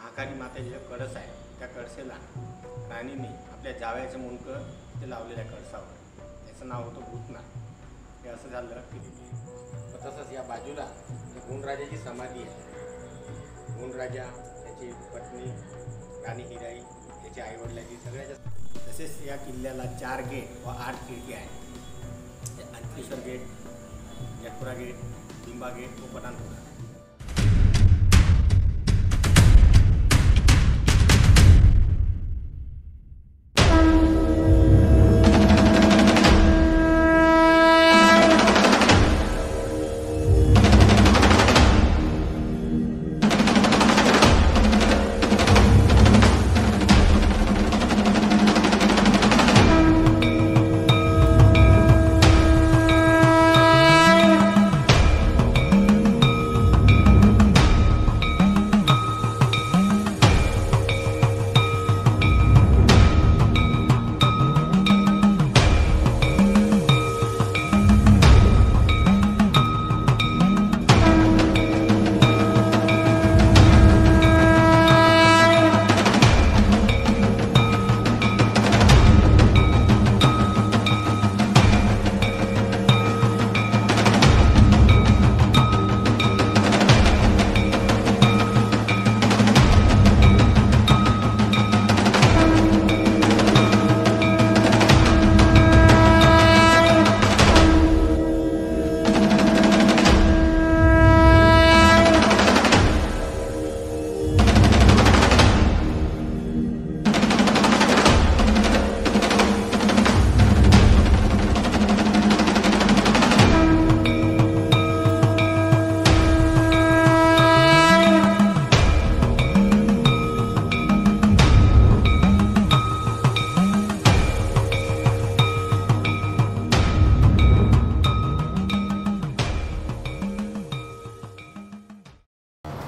महाकाली मातेचे जे कळस आहे त्या कळसेला राणीने आपल्या जावयाचं मुंडकं ते लावलेलं आहे कळसावर. त्याचं नाव होतं भूतनाथ. हे असं झालं की तसंच या बाजूला गुणराजाची समाधी आहे. गुणराजा, त्याची पत्नी राणी हिराई, त्याच्या आईवडिलांची सगळ्याच्या. तसेच या किल्ल्याला 4 गेट व 8 खिडकी आहेत. Ankleshwar gate, Jatpura gate, Limba gate व पठाणपूर.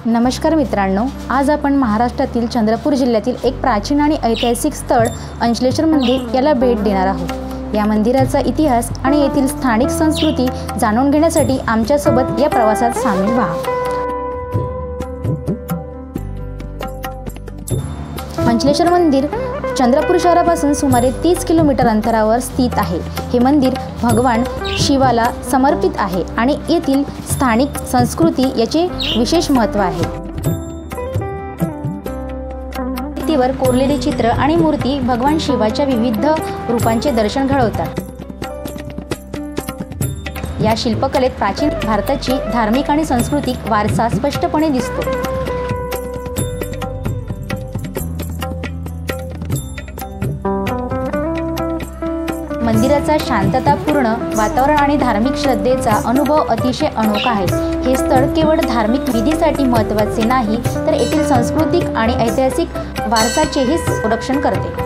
नमस्कार मित्रांनो, आज आपण महाराष्ट्रातील चंद्रपूर जिल्ह्यातील एक प्राचीन आणि ऐतिहासिक स्थळ अंचलेश्वर मंदिर याला भेट देणार आहोत. या मंदिराचा इतिहास आणि येथील स्थानिक संस्कृती जाणून घेण्यासाठी आमच्यासोबत या प्रवासात सामील व्हा. अंचलेश्वर मंदिर चंद्रपूर शहरापासून सुमारे 30 किलोमीटर अंतरावर स्थित आहे. हे मंदिर भगवान शिवाला समर्पित आहे आणि येथील स्थानिक संस्कृती याचे विशेष महत्त्व आहे. भिंतीवर कोरलेले चित्र आणि मूर्ती भगवान शिवाच्या विविध रूपांचे दर्शन घडवतात. या शिल्पकलेत प्राचीन भारताची धार्मिक आणि सांस्कृतिक वारसा स्पष्टपणे दिसतो. मंदिराचा शांततापूर्ण वातावरण आणि धार्मिक श्रद्धेचा अनुभव अतिशय अनोखा आहे. हे स्थळ केवळ धार्मिक विधीसाठी महत्त्वाचे नाही, तर येथील सांस्कृतिक आणि ऐतिहासिक वारसाचेही संरक्षण करते.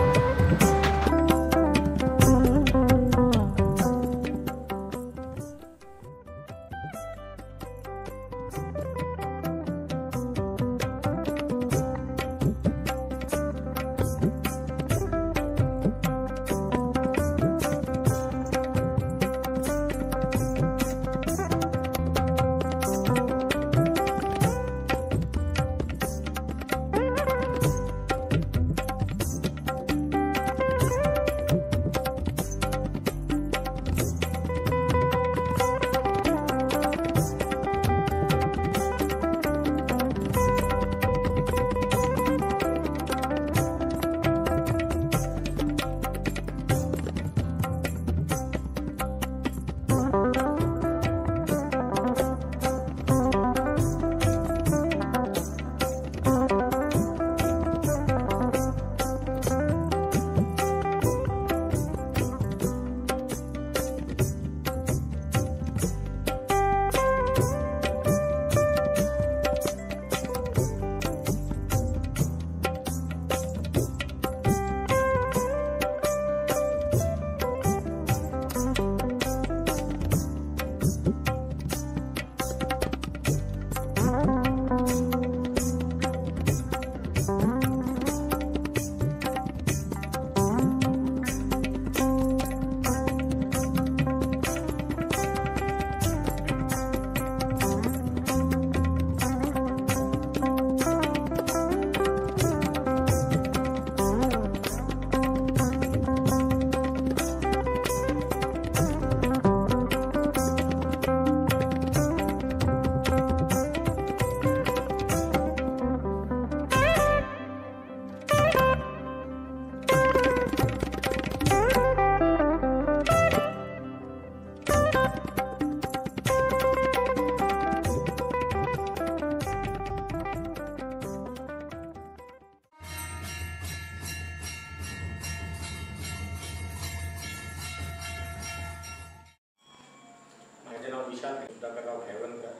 विशाल सुधाकरराव खैवणकर.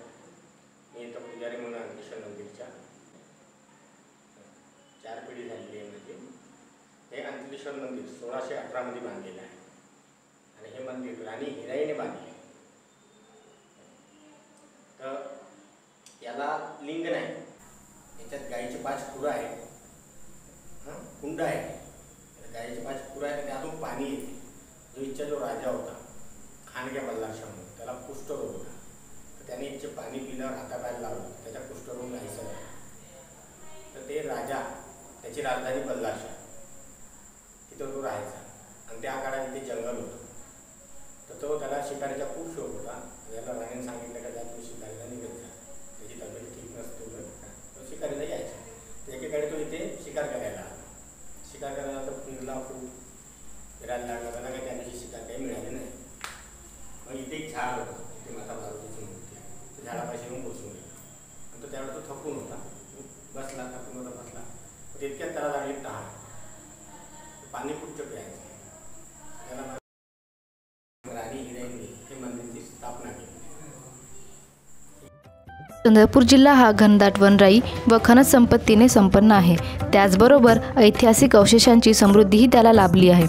मी इथं पुजारी म्हणून अंकलेश्वर मंदिरच्या 4 पिढी झालेली आहे. म्हणजे हे अंकलेश्वर मंदिर 1618 मध्ये बांधलेलं आहे आणि हे मंदिर राणी हिराईने बांधले. तर याला लिंग नाही, याच्यात गाईचे 5 खुरं आहेत, कुंड आहे, गाईचे 5 खुरं आहेत, त्यातून पाणी येते. जो इच्छा जो राजा होता खांडक्या बल्लारशा म्हणून, त्याला कुष्ठरोग होता, तर त्याने इच्छे पाणी पिल्यावर हातापायला लावलं, त्याच्या कुष्ठरोग नाहीसा झाला. तर ते राजा त्याची राजधानी बल्लारशा, तिथं तो राहायचा आणि त्या काळात तिथे जंगल होतं. तर तो त्याला शिकारीचा खूप शौक होता. त्याला राणीने सांगितलं का तू शिकारीला निघत जा, त्याची तब्येत ठीक नसते, तो शिकारीला यायचा. तर एकेकाळी तो इथे शिकार करायला आला. शिकार करायला तर फिरला, खूप फिरायला लागला, त्याला काही त्या दिवशी शिकार काही मिळाली नाही. मग इथे एक झाड होतं, इथे माता पार्वतीची मूर्ती आहे, त्या झाडापाशी येऊन बसून गेला आणि तो त्यावेळेस तो थकून होता, बसला, थकून होता बसला. तर इतक्यात त्याला लागली तहान, पाणी कुठचं प्यायचं. त्याला राणी हिराईने हे मंदिराची स्थापना केली. चंद्रपूर जिल्हा हा घनदाट वनराई व खनिज संपत्तीने संपन्न आहे. त्याचबरोबर ऐतिहासिक अवशेषांची समृद्धीही त्याला लाभली आहे.